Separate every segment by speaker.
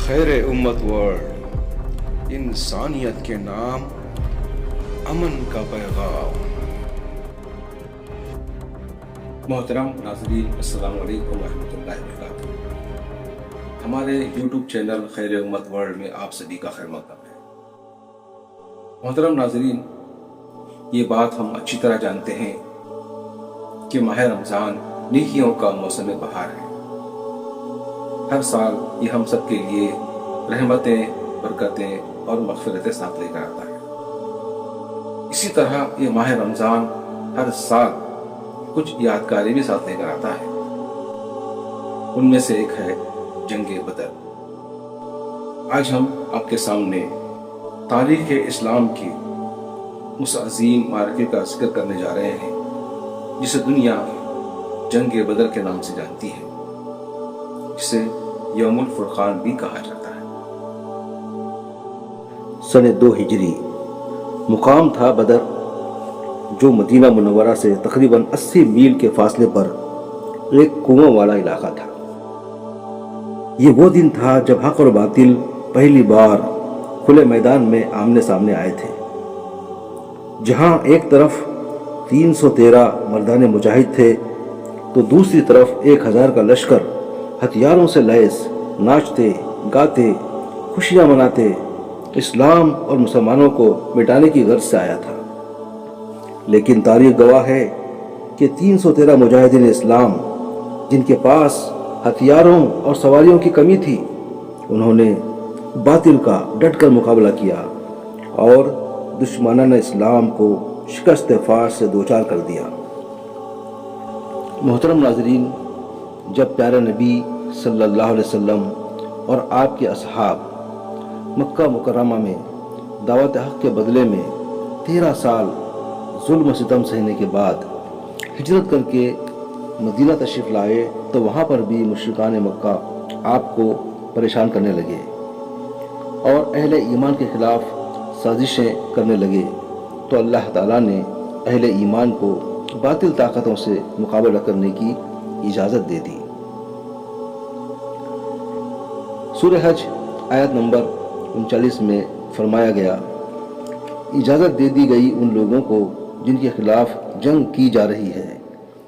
Speaker 1: خیر امت ورلڈ، انسانیت کے نام، امن کا پیغام۔
Speaker 2: محترم ناظرین، السلام علیکم ورحمۃ اللہ وبرکاتہ۔ ہمارے یوٹیوب چینل خیر امت ورلڈ میں آپ سبھی کا خیر مقدم ہے۔ محترم ناظرین، یہ بات ہم اچھی طرح جانتے ہیں کہ ماہ رمضان نیکیوں کا موسم بہار ہے۔ ہر سال یہ ہم سب کے لیے رحمتیں، برکتیں اور مغفرتیں ساتھ لے کر آتا ہے۔ اسی طرح یہ ماہ رمضان ہر سال کچھ یادگاری بھی ساتھ لے کر آتا ہے۔ ان میں سے ایک ہے جنگ بدر۔ آج ہم آپ کے سامنے تاریخ اسلام کی اس عظیم معرکے کا ذکر کرنے جا رہے ہیں جسے دنیا جنگ بدر کے نام سے جانتی ہے، جسے یوم الفرقان بھی کہا جاتا ہے۔
Speaker 3: سن 2 ہجری مقام تھا بدر، جو مدینہ منورہ سے تقریباً 80 میل کے فاصلے پر ایک کنواں والا علاقہ تھا۔ یہ وہ دن تھا جب حق اور باطل پہلی بار کھلے میدان میں آمنے سامنے آئے تھے، جہاں ایک طرف 313 مردان مجاہد تھے تو دوسری طرف 1000 کا لشکر ہتھیاروں سے لیس ناچتے گاتے خوشیاں مناتے اسلام اور مسلمانوں کو مٹانے کی غرض سے آیا تھا۔ لیکن تاریخ گواہ ہے کہ 313 مجاہدین اسلام جن کے پاس ہتھیاروں اور سواریوں کی کمی تھی، انہوں نے باطل کا ڈٹ کر مقابلہ کیا اور دشمنان اسلام کو شکست فاش سے دوچار کر دیا۔ محترم ناظرین، جب پیارے نبی صلی اللہ علیہ وسلم اور آپ کے اصحاب مکہ مکرمہ میں دعوت حق کے بدلے میں 13 سال ظلم و ستم سہنے کے بعد ہجرت کر کے مدینہ تشریف لائے تو وہاں پر بھی مشرکان مکہ آپ کو پریشان کرنے لگے اور اہل ایمان کے خلاف سازشیں کرنے لگے، تو اللہ تعالیٰ نے اہل ایمان کو باطل طاقتوں سے مقابلہ کرنے کی اجازت دے دی۔ سورہ حج آیت نمبر 39 میں فرمایا گیا، اجازت دے دی گئی ان لوگوں کو جن کے خلاف جنگ کی جا رہی ہے،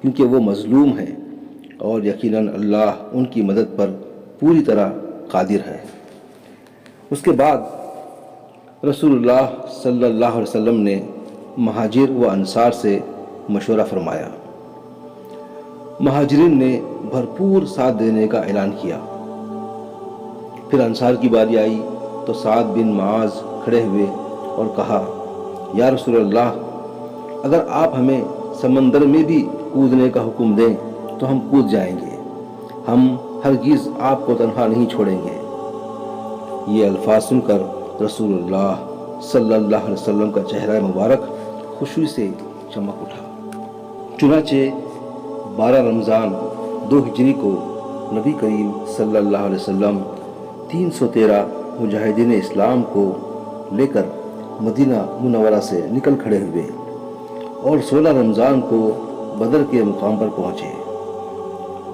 Speaker 3: کیونکہ وہ مظلوم ہیں، اور یقیناً اللہ ان کی مدد پر پوری طرح قادر ہے۔ اس کے بعد رسول اللہ صلی اللہ علیہ وسلم نے مہاجر و انصار سے مشورہ فرمایا۔ مہاجرین نے بھرپور ساتھ دینے کا اعلان کیا۔ پھر انصار کی باری آئی تو سعد بن معاذ کھڑے ہوئے اور کہا، یا رسول اللہ، اگر آپ ہمیں سمندر میں بھی کودنے کا حکم دیں تو ہم کود جائیں گے، ہم ہرگز آپ کو تنہا نہیں چھوڑیں گے۔ یہ الفاظ سن کر رسول اللہ صلی اللہ علیہ وسلم کا چہرہ مبارک خوشی سے چمک اٹھا۔ چنانچہ 12 رمضان 2 ہجری کو نبی کریم صلی اللہ علیہ وسلم 313 مجاہدین اسلام کو لے کر مدینہ منورہ سے نکل کھڑے ہوئے اور 16 رمضان کو بدر کے مقام پر پہنچے۔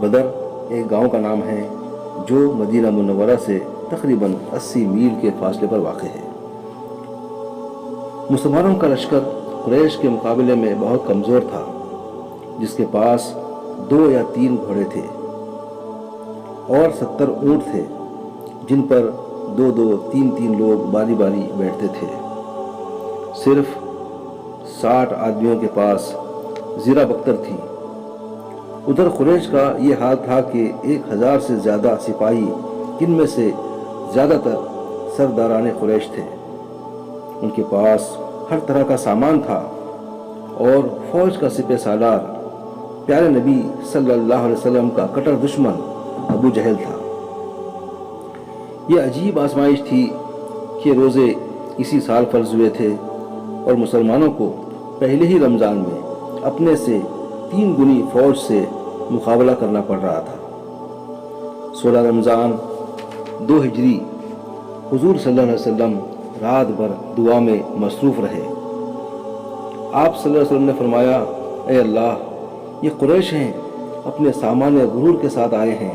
Speaker 3: بدر ایک گاؤں کا نام ہے جو مدینہ منورہ سے تقریباً 80 میل کے فاصلے پر واقع ہے۔ مسلمانوں کا لشکر قریش کے مقابلے میں بہت کمزور تھا، جس کے پاس 2 یا 3 گھوڑے تھے اور 70 اونٹ تھے، جن پر 2 3 لوگ باری باری بیٹھتے تھے۔ صرف 60 آدمیوں کے پاس زیرہ بختر تھی۔ ادھر قریش کا یہ حال تھا کہ 1000 سے زیادہ سپاہی، جن میں سے زیادہ تر سرداران قریش تھے، ان کے پاس ہر طرح کا سامان تھا، اور فوج کا سپہ سالار پیارے نبی صلی اللہ علیہ وسلم کا کٹر دشمن ابو جہل تھا۔ یہ عجیب آزمائش تھی کہ روزے اسی سال فرض ہوئے تھے اور مسلمانوں کو پہلے ہی رمضان میں اپنے سے 3 گنی فوج سے مقابلہ کرنا پڑ رہا تھا۔ 16 رمضان 2 ہجری حضور صلی اللہ علیہ وسلم رات بھر دعا میں مصروف رہے۔ آپ صلی اللہ علیہ وسلم نے فرمایا، اے اللہ، یہ قریش ہیں، اپنے سامان غرور کے ساتھ آئے ہیں،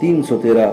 Speaker 3: 313